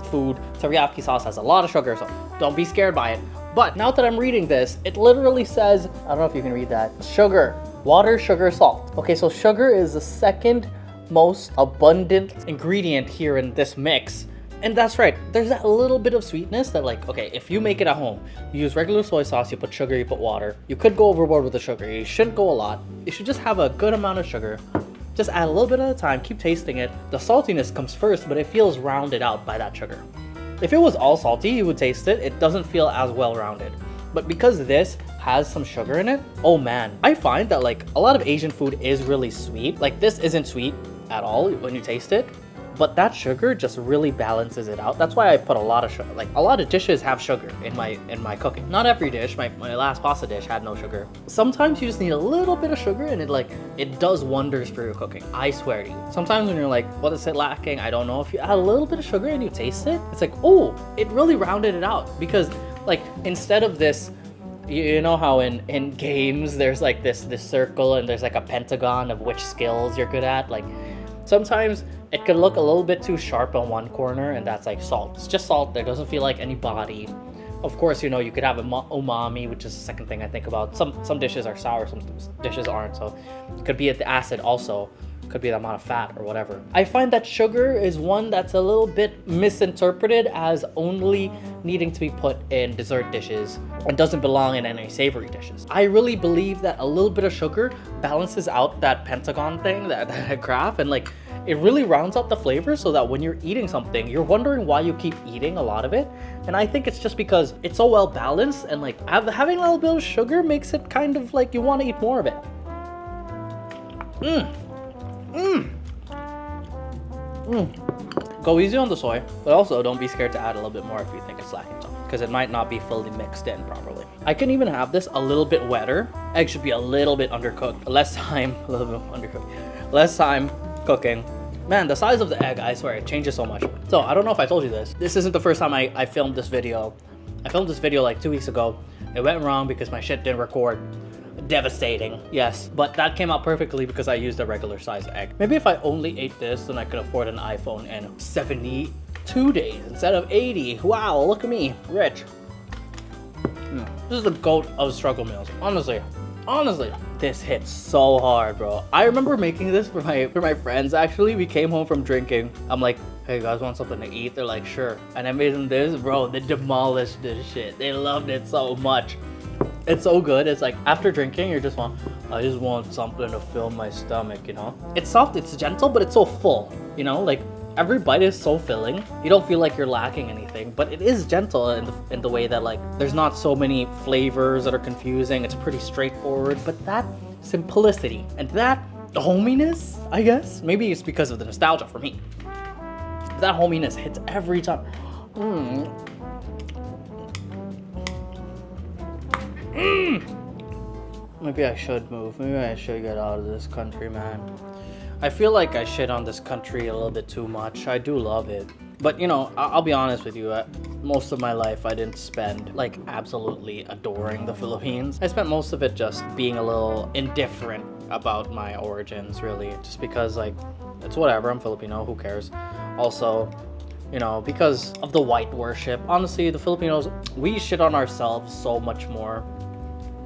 food, teriyaki sauce has a lot of sugar, so don't be scared by it. But now that I'm reading this, it literally says, I don't know if you can read that, sugar, water, sugar, salt. Okay, so sugar is the second most abundant ingredient here in this mix. And that's right, there's that little bit of sweetness that, like, okay, if you make it at home, you use regular soy sauce, you put sugar, you put water. You could go overboard with the sugar. You shouldn't go a lot. You should just have a good amount of sugar. Just add a little bit at a time, keep tasting it. The saltiness comes first, but it feels rounded out by that sugar. If it was all salty, you would taste it. It doesn't feel as well-rounded. But because this has some sugar in it, oh man, I find that like a lot of Asian food is really sweet. Like this isn't sweet at all when you taste it, but that sugar just really balances it out. That's why I put a lot of sugar. Like a lot of dishes have sugar in my cooking. Not every dish. My last pasta dish had no sugar. Sometimes you just need a little bit of sugar and it does wonders for your cooking. I swear to you. Sometimes when you're like, what is it lacking? I don't know. If you add a little bit of sugar and you taste it, it's like, oh, it really rounded it out. Because like instead of this, you know how in games there's like this circle and there's like a pentagon of which skills you're good at. Like sometimes it could look a little bit too sharp on one corner, and that's like salt. It's just salt. There doesn't feel like any body. Of course, you know, you could have umami, which is the second thing I think about. Some dishes are sour, some dishes aren't. So it could be at the acid also. Could be the amount of fat or whatever. I find that sugar is one that's a little bit misinterpreted as only needing to be put in dessert dishes and doesn't belong in any savory dishes. I really believe that a little bit of sugar balances out that pentagon thing, that graph, and like it really rounds out the flavor so that when you're eating something, you're wondering why you keep eating a lot of it. And I think it's just because it's so well balanced, and like having a little bit of sugar makes it kind of like you want to eat more of it. Go easy on the soy, but also don't be scared to add a little bit more if you think it's lacking something, because it might not be fully mixed in properly. I can even have this a little bit wetter. Egg should be a little bit undercooked. Less time cooking. Man, the size of the egg, I swear, it changes so much. So I don't know if I told you this. This isn't the first time I filmed this video. I filmed this video like 2 weeks ago. It went wrong because my shit didn't record. Devastating, yes, but that came out perfectly because I used a regular size egg. Maybe if I only ate this, then I could afford an iPhone in 72 days instead of 80. Wow, look at me, rich. This is the GOAT of struggle meals. Honestly, this hits so hard, bro. I remember making this for my friends. Actually, we came home from drinking. I'm like, hey, you guys want something to eat? They're like, sure. And I made them this, bro. They demolished this shit. They loved it so much. It's so good. It's like after drinking, I just want something to fill my stomach, you know? It's soft, it's gentle, but it's so full, you know? Like every bite is so filling. You don't feel like you're lacking anything, but it is gentle in the way that like there's not so many flavors that are confusing. It's pretty straightforward, but that simplicity and that hominess, I guess, maybe it's because of the nostalgia for me. That hominess hits every time. Maybe I should move. Maybe I should get out of this country, man. I feel like I shit on this country a little bit too much. I do love it. But, you know, I'll be honest with you. Most of my life, I didn't spend, like, absolutely adoring the Philippines. I spent most of it just being a little indifferent about my origins, really. Just because, like, it's whatever. I'm Filipino. Who cares? Also, you know, because of the white worship. Honestly, the Filipinos, we shit on ourselves so much more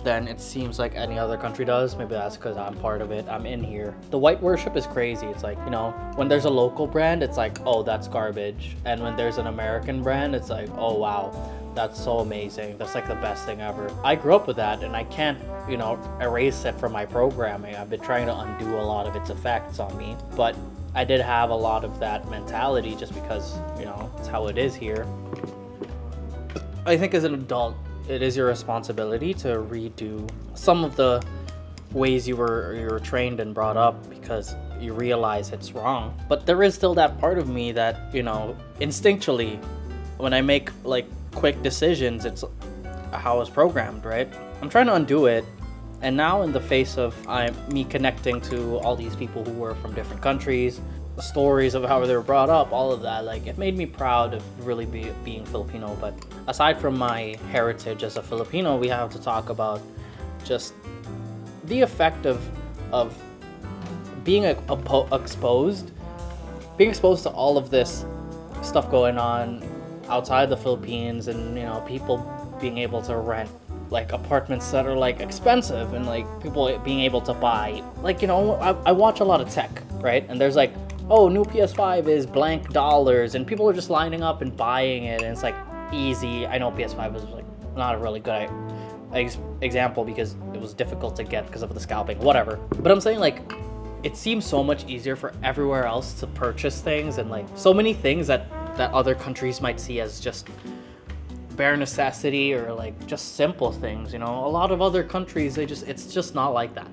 than it seems like any other country does. Maybe that's because I'm part of it. I'm in here. The white worship is crazy. It's like, you know, when there's a local brand, it's like, oh, that's garbage. And when there's an American brand, it's like, oh, wow, that's so amazing. That's like the best thing ever. I grew up with that, and I can't, you know, erase it from my programming. I've been trying to undo a lot of its effects on me. But I did have a lot of that mentality just because, you know, it's how it is here. I think as an adult, it is your responsibility to redo some of the ways you were trained and brought up, because you realize it's wrong. But there is still that part of me that, you know, instinctually, when I make like quick decisions, it's how I was programmed, right? I'm trying to undo it. And now in the face of me connecting to all these people who were from different countries, the stories of how they were brought up, all of that, like it made me proud of really being Filipino. But aside from my heritage as a Filipino, we have to talk about just the effect of being exposed to all of this stuff going on outside the Philippines, and, you know, people being able to rent like apartments that are like expensive, and like people being able to buy, like, you know, I watch a lot of tech, right? And there's like, oh, new PS5 is blank dollars, and people are just lining up and buying it, and it's like easy. I know PS5 is like not a really good example because it was difficult to get because of the scalping, whatever. But I'm saying, like, it seems so much easier for everywhere else to purchase things, and like so many things that other countries might see as just bare necessity or like just simple things, you know. A lot of other countries, it's just not like that.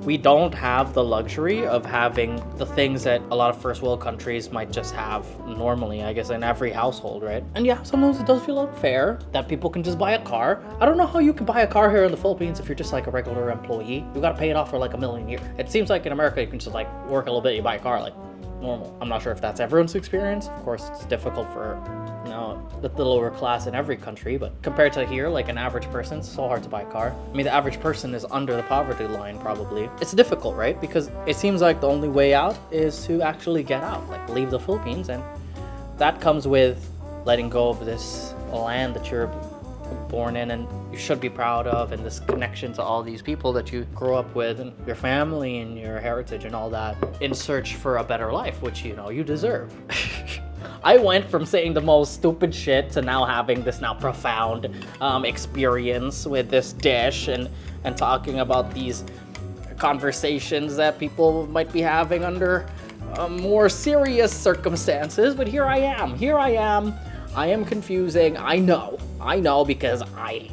We don't have the luxury of having the things that a lot of first world countries might just have normally, I guess, in every household, right? And yeah, sometimes it does feel unfair that people can just buy a car. I don't know how you can buy a car here in the Philippines if you're just like a regular employee. You gotta pay it off for like $1 million a year. It seems like in America you can just like work a little bit, you buy a car, like normal. I'm not sure if that's everyone's experience. Of course, it's difficult for, you know, the lower class in every country, but compared to here, like an average person, it's so hard to buy a car. I mean, the average person is under the poverty line, probably. It's difficult, right? Because it seems like the only way out is to actually get out, like leave the Philippines, and that comes with letting go of this land that you're born in and you should be proud of, and this connection to all these people that you grew up with and your family and your heritage and all that in search for a better life, which you know you deserve. I went from saying the most stupid shit to now having this now profound experience with this dish and talking about these conversations that people might be having under more serious circumstances. But here I am. I am confusing. I know, because I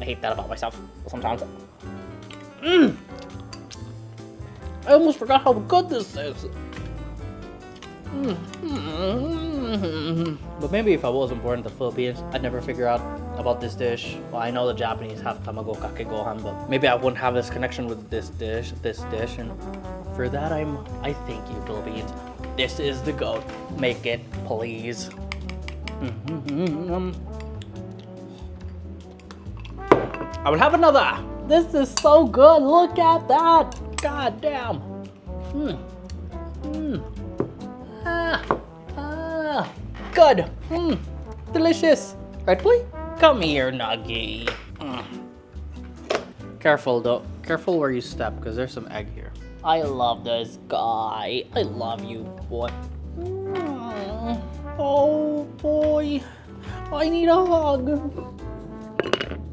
hate that about myself sometimes. I almost forgot how good this is. But maybe if I wasn't born in the Philippines, I'd never figure out about this dish. Well, I know the Japanese have tamago kake gohan, but maybe I wouldn't have this connection with this dish, and for that I thank you, Philippines. This is the goat. Make it, please. I would have another. This is so good. Look at that. God damn. Good. Delicious. Right, boy? Come here, Nuggy. Careful, though. Careful where you step, because there's some egg here. I love this guy. I love you, boy. Oh, boy. I need a hug.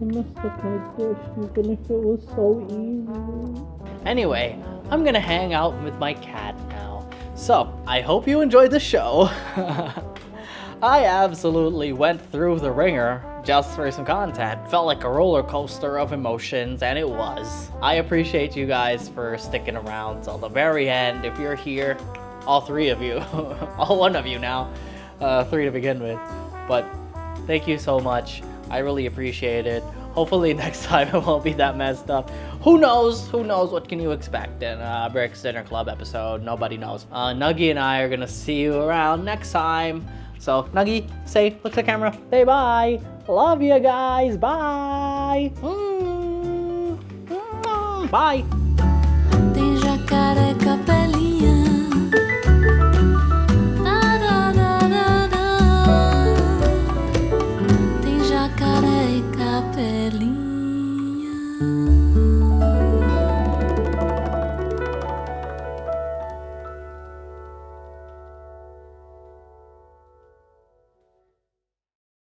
I messed up my dish, even if it was so easy. Anyway, I'm gonna hang out with my cat now. So, I hope you enjoyed the show. I absolutely went through the ringer just for some content. Felt like a roller coaster of emotions, and it was. I appreciate you guys for sticking around till the very end. If you're here, all three of you, all one of you now, three to begin with. But thank you so much. I really appreciate it. Hopefully next time it won't be that messed up. Who knows? Who knows? What can you expect in a Brick's Dinner Club episode? Nobody knows. Nuggy and I are gonna see you around next time. So, Nuggy, look at the camera. Say bye. Love you guys. Bye. Bye.